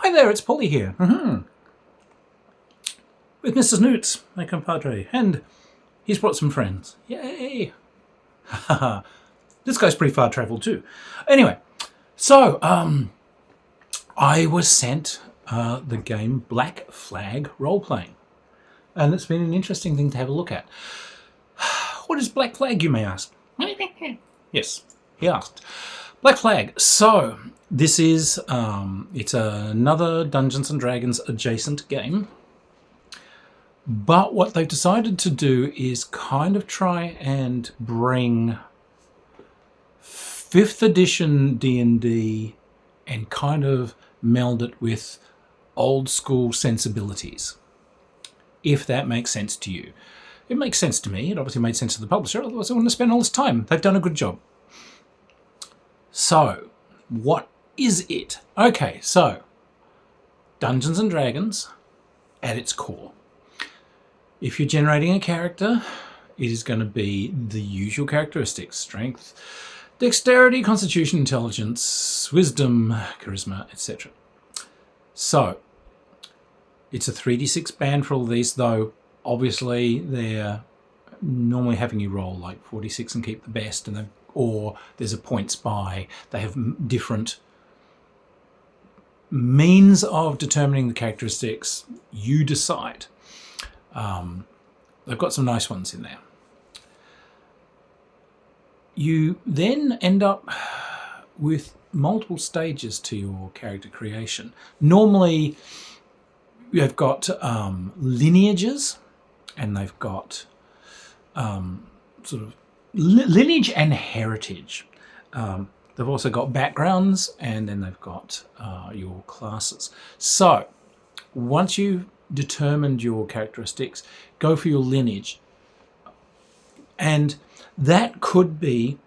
Hi there, it's Polly here. With Mr. Snoots, my compadre, and he's brought some friends. Yay! Haha. This guy's pretty far travelled too. Anyway, so I was sent the game Black Flag Roleplaying, and it's been an interesting thing to have a look at. What is Black Flag, you may ask? Yes, he asked. Black Flag. So this is it's another Dungeons and Dragons adjacent game, but what they've decided to do is kind of try and bring 5th edition D&D and kind of meld it with old school sensibilities, if that makes sense to you. It makes sense to me. It obviously made sense to the publisher, otherwise I wouldn't have spent all this time. They've done a good job. So, what is it? Okay, so Dungeons and Dragons at its core. If you're generating a character, it is going to be the usual characteristics: strength, dexterity, constitution, intelligence, wisdom, charisma, etc. So, it's a 3d6 band for all of these, though obviously they're normally having you roll like 46 and keep the best, and or there's a points by. They have different means of determining the characteristics. You decide. They've got some nice ones in there. You then end up with multiple stages to your character creation. Normally, you've got lineages, and they've got sort of lineage and heritage. They've also got backgrounds, and then they've got your classes. So once you've determined your characteristics, go for your lineage. And that could be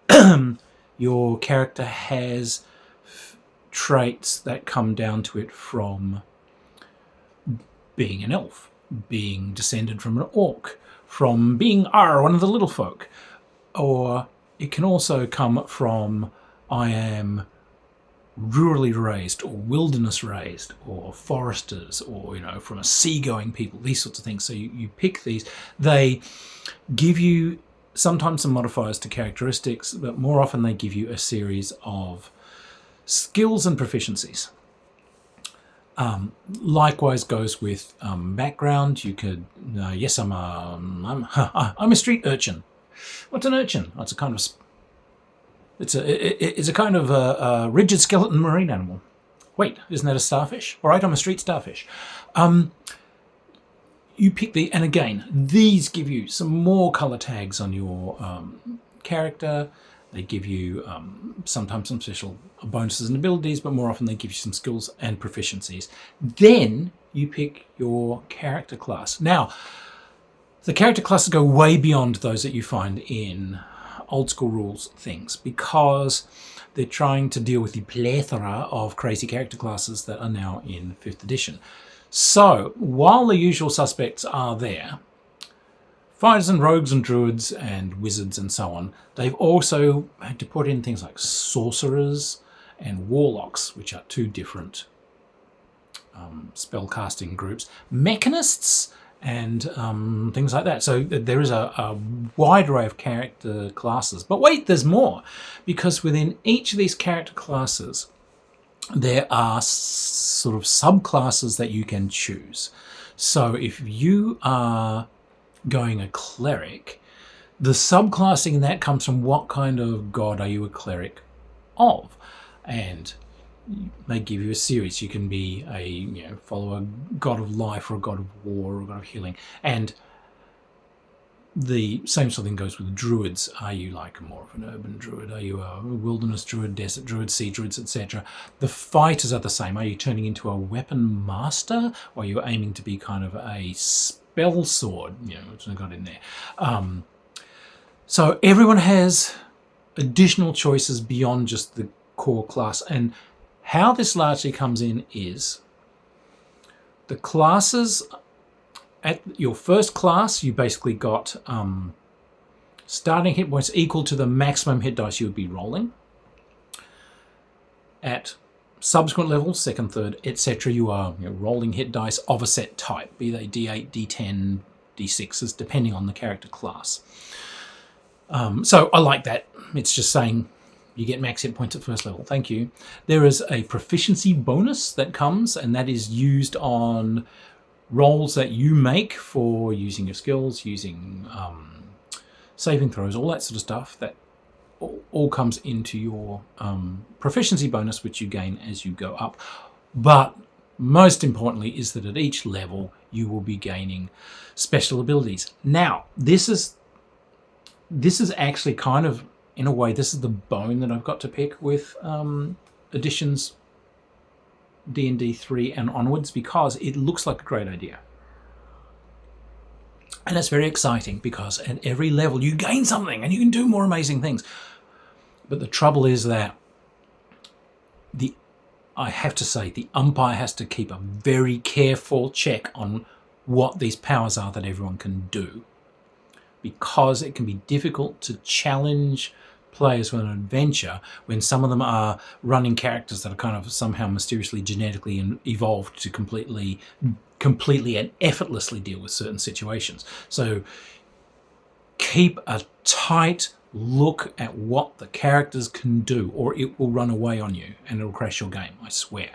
your character has traits that come down to it from being an elf, being descended from an orc, from being one of the little folk. Or it can also come from I am rurally raised, or wilderness raised, or foresters, or from a seagoing people, these sorts of things. So you pick these. They give you sometimes some modifiers to characteristics, but more often they give you a series of skills and proficiencies. Likewise goes with background. You could yes, I'm a street urchin. What's an urchin? Oh, it's a kind of a rigid skeleton marine animal. Wait, isn't that a starfish? All right, I'm a street starfish. You pick and again, these give you some more color tags on your character. They give you sometimes some special bonuses and abilities, but more often they give you some skills and proficiencies. Then you pick your character class. Now, the character classes go way beyond those that you find in old school rules things, because they're trying to deal with the plethora of crazy character classes that are now in 5th edition. So while the usual suspects are there, fighters and rogues and druids and wizards and so on, they've also had to put in things like sorcerers and warlocks, which are two different spellcasting groups, mechanists, and things like that. So there is a wide array of character classes. But wait, there's more, because within each of these character classes, there are sort of subclasses that you can choose. So if you are going a cleric, the subclassing in that comes from what kind of god are you a cleric of, and they give you a series. You can be follow a god of life, or a god of war, or a god of healing. And the same sort of thing goes with druids. Are you like more of an urban druid? Are you a wilderness druid, desert druid, sea druids, etc.? The fighters are the same. Are you turning into a weapon master, or are you aiming to be kind of a spell sword? Which I got in there. So everyone has additional choices beyond just the core class. And how this largely comes in is the classes. At your first class, you basically got starting hit points equal to the maximum hit dice you would be rolling. At subsequent levels, second, third, etc., you are rolling hit dice of a set type, be they D8, D10, D6s, depending on the character class. So I like that. It's just saying you get max hit points at first level. Thank you. There is a proficiency bonus that comes, and that is used on rolls that you make for using your skills, using saving throws, all that sort of stuff. That all comes into your proficiency bonus, which you gain as you go up. But most importantly is that at each level you will be gaining special abilities. Now, this is actually kind of, in a way, this is the bone that I've got to pick with editions D&D 3 and onwards, because it looks like a great idea. And it's very exciting because at every level you gain something and you can do more amazing things. But the trouble is that I have to say, the umpire has to keep a very careful check on what these powers are that everyone can do, because it can be difficult to challenge players with an adventure when some of them are running characters that are kind of somehow mysteriously genetically evolved to completely and effortlessly deal with certain situations. So keep a tight look at what the characters can do, or it will run away on you and it'll crash your game, I swear.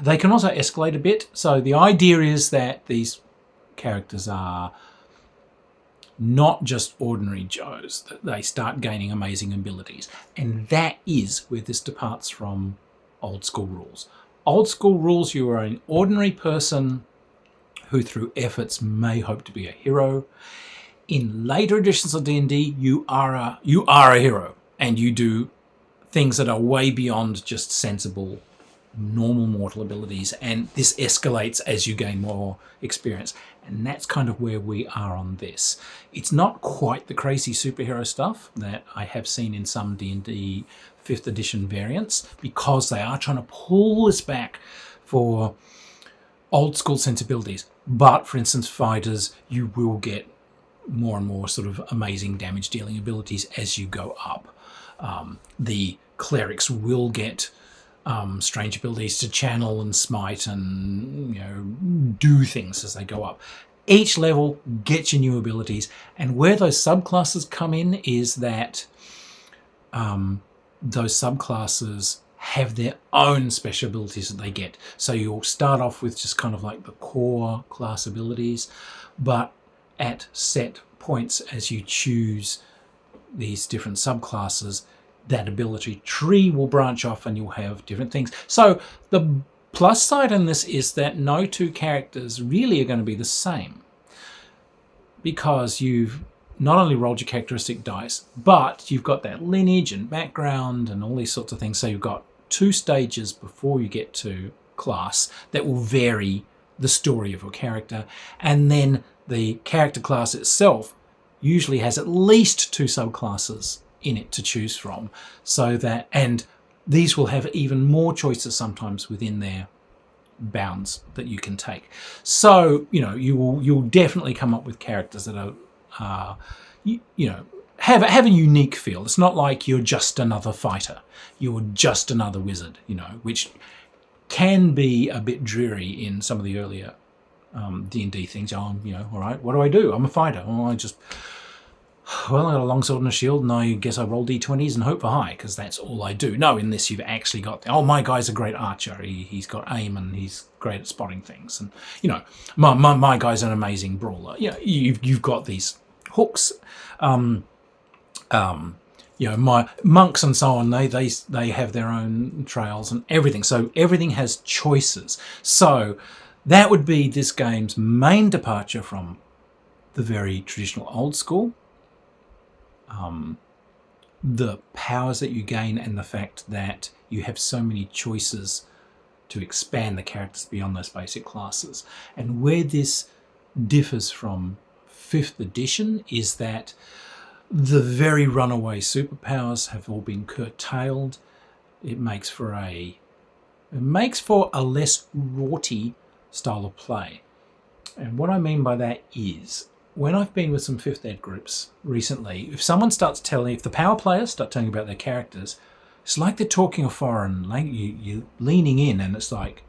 They can also escalate a bit. So the idea is that these characters are not just ordinary Joes, that they start gaining amazing abilities. And that is where this departs from old school rules. Old school rules, you are an ordinary person who through efforts may hope to be a hero. In later editions of D&D, you are a hero, and you do things that are way beyond just sensible, normal mortal abilities, and this escalates as you gain more experience. And that's kind of where we are on this. It's not quite the crazy superhero stuff that I have seen in some D&D 5th edition variants, because they are trying to pull this back for old school sensibilities. But for instance, fighters, you will get more and more sort of amazing damage dealing abilities as you go up. The clerics will get strange abilities to channel and smite and do things as they go up. Each level gets you new abilities, and where those subclasses come in is that those subclasses have their own special abilities that they get. So you'll start off with just kind of like the core class abilities, but at set points as you choose these different subclasses, that ability tree will branch off and you'll have different things. So the plus side in this is that no two characters really are going to be the same, because you've not only rolled your characteristic dice, but you've got that lineage and background and all these sorts of things. So you've got 2 stages before you get to class that will vary the story of your character, and then the character class itself usually has at least 2 subclasses in it to choose from, so that, and these will have even more choices sometimes within their bounds that you can take. So you'll definitely come up with characters that are have a unique feel. It's not like you're just another fighter, you're just another wizard, which can be a bit dreary in some of the earlier D&D things. All right, what do? I'm a fighter. I got a longsword and a shield, and I guess I roll d20s and hope for high, because that's all I do. No, in this you've actually got, my guy's a great archer. He's got aim and he's great at spotting things. And, my guy's an amazing brawler. You've got these hooks. My monks and so on, they have their own trails and everything. So everything has choices. So that would be this game's main departure from the very traditional old school. The powers that you gain and the fact that you have so many choices to expand the characters beyond those basic classes. And where this differs from 5th edition is that the very runaway superpowers have all been curtailed. It makes for a less rorty style of play. And what I mean by that is, when I've been with some 5th ed groups recently, if the power players start telling you about their characters, It's like they're talking a foreign language. You're leaning in, and it's like,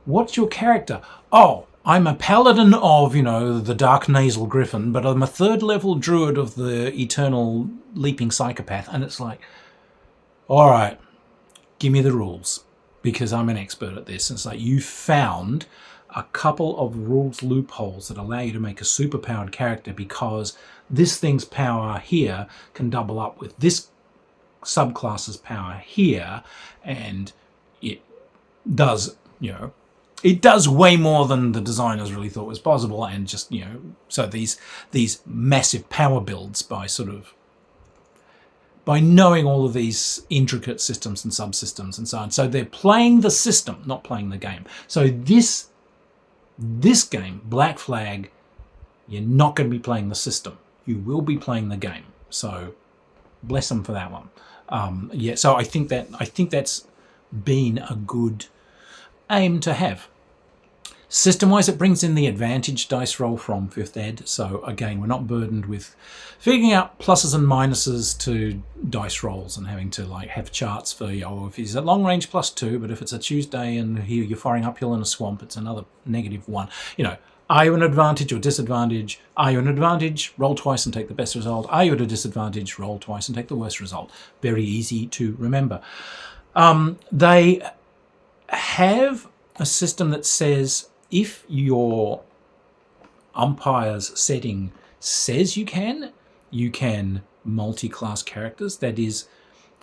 what's your character? Oh, I'm a paladin of, you know, the Dark Nasal Griffin, but I'm a 3rd level druid of the Eternal Leaping Psychopath. And it's like, all right, give me the rules, because I'm an expert at this. And it's like, you found a couple of rules loopholes that allow you to make a superpowered character, because this thing's power here can double up with this subclass's power here, and it does, you know, it does way more than the designers really thought was possible. And just, you know, so these massive power builds by knowing all of these intricate systems and subsystems and so on. So they're playing the system, not playing the game. So this game, Black Flag, you're not going to be playing the system. You will be playing the game. So bless them for that one. Yeah, so I think that's been a good aim to have. System-wise, it brings in the advantage dice roll from 5th ed. So again, we're not burdened with figuring out pluses and minuses to dice rolls and having to like have charts for, you know, if he's at long range +2, but if it's a Tuesday and you're firing uphill in a swamp, it's another -1. You know, are you an advantage or disadvantage? Are you an advantage? Roll twice and take the best result. Are you at a disadvantage? Roll twice and take the worst result. Very easy to remember. They have a system that says if your umpire's setting says you can multi-class characters. That is,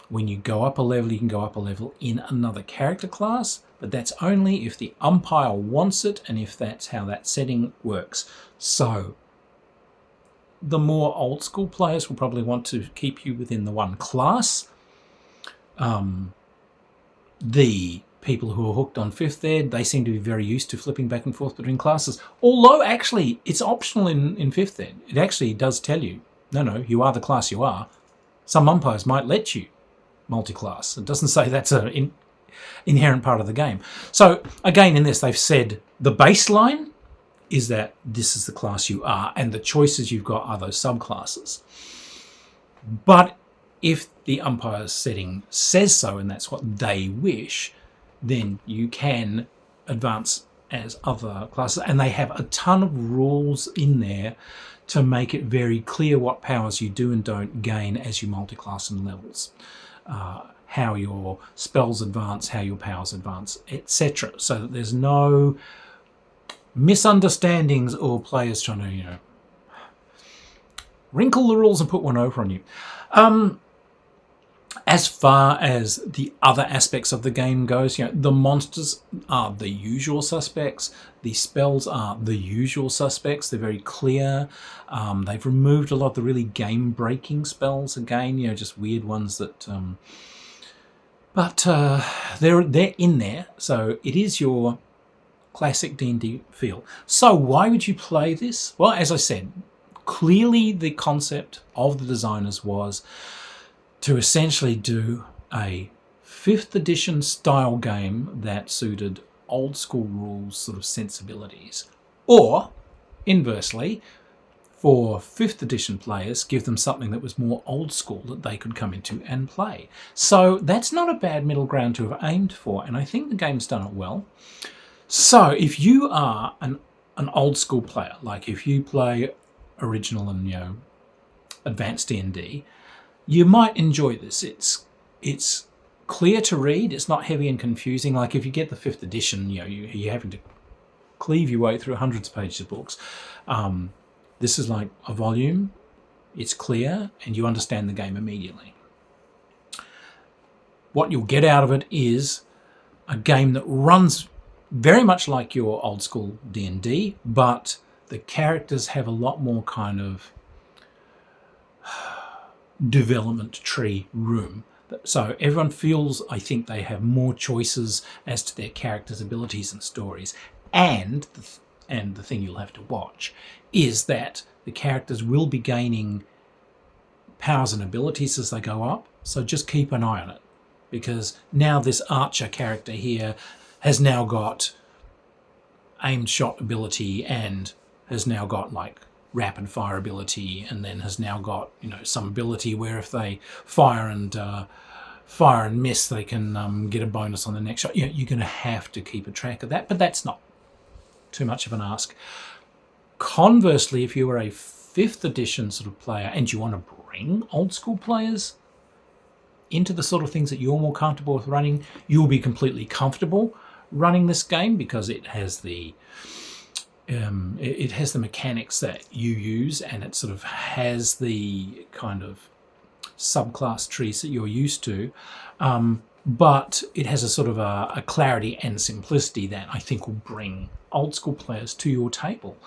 when you go up a level, you can go up a level in another character class, but that's only if the umpire wants it and if that's how that setting works. So the more old school players will probably want to keep you within the one class. The people who are hooked on 5th ed, they seem to be very used to flipping back and forth between classes. Although actually it's optional in 5th ed. It actually does tell you, no, you are the class you are. Some umpires might let you multi-class. It doesn't say that's an inherent part of the game. So again, in this, they've said the baseline is that this is the class you are, and the choices you've got are those subclasses. But if the umpire's setting says so, and that's what they wish, then you can advance as other classes. And they have a ton of rules in there to make it very clear what powers you do and don't gain as you multi-class in levels. How your spells advance, how your powers advance, etc. So that there's no misunderstandings or players trying to, you know, wrinkle the rules and put one over on you. As far as the other aspects of the game goes, you know, the monsters are the usual suspects. The spells are the usual suspects. They're very clear. They've removed a lot of the really game-breaking spells again, you know, just weird ones that... But they're in there, so it is your classic D&D feel. So why would you play this? Well, as I said, clearly the concept of the designers was to essentially do a 5th edition style game that suited old school rules sort of sensibilities. Or, inversely, for 5th edition players, give them something that was more old school that they could come into and play. So that's not a bad middle ground to have aimed for, and I think the game's done it well. So if you are an old school player, like if you play original and, you know, advanced D&D, you might enjoy this. It's clear to read. It's not heavy and confusing. Like if you get the 5th edition, you know, you're having to cleave your way through hundreds of pages of books. This is like a volume. It's clear and you understand the game immediately. What you'll get out of it is a game that runs very much like your old school D&D, but the characters have a lot more kind of development tree room. So everyone feels, I think, they have more choices as to their characters' abilities and stories. And the thing you'll have to watch is that the characters will be gaining powers and abilities as they go up. So just keep an eye on it, because now this archer character here has now got aimed shot ability and has now got like rapid fire ability, and then has now got, you know, some ability where if they fire and fire and miss, they can get a bonus on the next shot. You know, you're going to have to keep a track of that, but that's not too much of an ask. Conversely, if you were a 5th edition sort of player and you want to bring old school players into the sort of things that you're more comfortable with running, you'll be completely comfortable running this game because it has the mechanics that you use, and it sort of has the kind of subclass trees that you're used to, but it has a sort of a clarity and simplicity that I think will bring old school players to your table.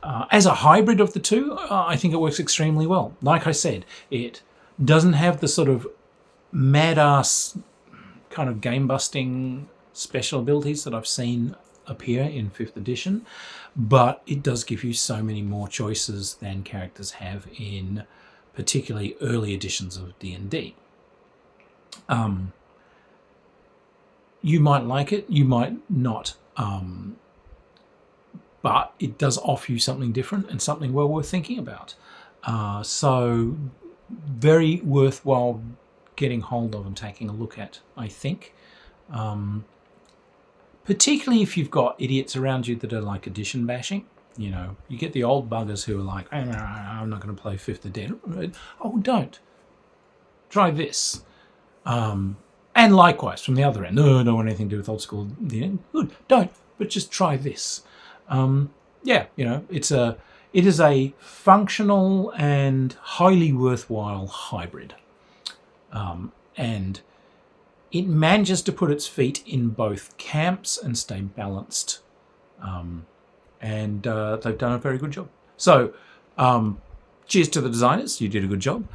As a hybrid of the two, I think it works extremely well. Like I said, it doesn't have the sort of mad-ass kind of game-busting special abilities that I've seen appear in 5th edition, but it does give you so many more choices than characters have in particularly early editions of D&D. You might like it, you might not, but it does offer you something different and something well worth thinking about. So very worthwhile getting hold of and taking a look at, I think. Particularly if you've got idiots around you that are like edition bashing. You know, you get the old buggers who are like, I'm not going to play 5th edition. Oh, don't. Try this. And likewise, from the other end, no, I don't want anything to do with old school. Good, don't. But just try this. Yeah, you know, it is a functional and highly worthwhile hybrid. And it manages to put its feet in both camps and stay balanced. And they've done a very good job. So, cheers to the designers. You did a good job.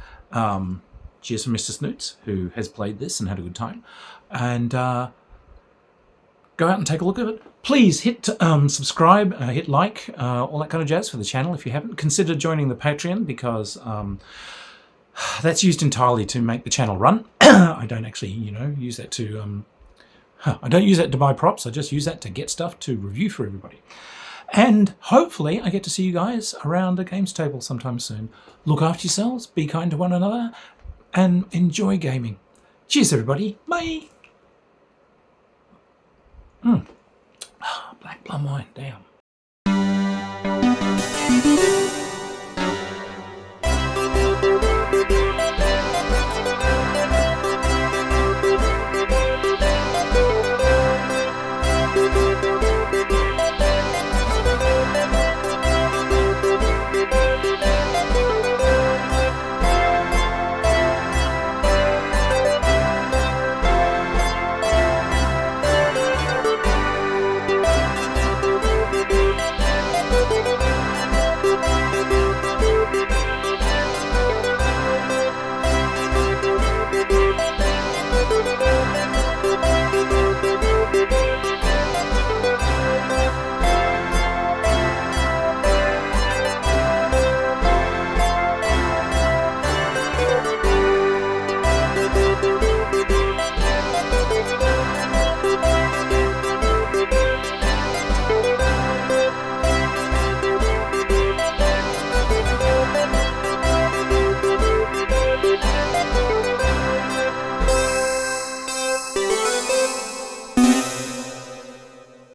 Cheers to Mr. Snoots, who has played this and had a good time. And go out and take a look at it. Please hit subscribe, hit like, all that kind of jazz for the channel. If you haven't, consider joining the Patreon, because that's used entirely to make the channel run. I don't actually, use that to... I don't use that to buy props. I just use that to get stuff to review for everybody. And hopefully I get to see you guys around a games table sometime soon. Look after yourselves, be kind to one another, and enjoy gaming. Cheers, everybody. Bye. Black plum wine, damn.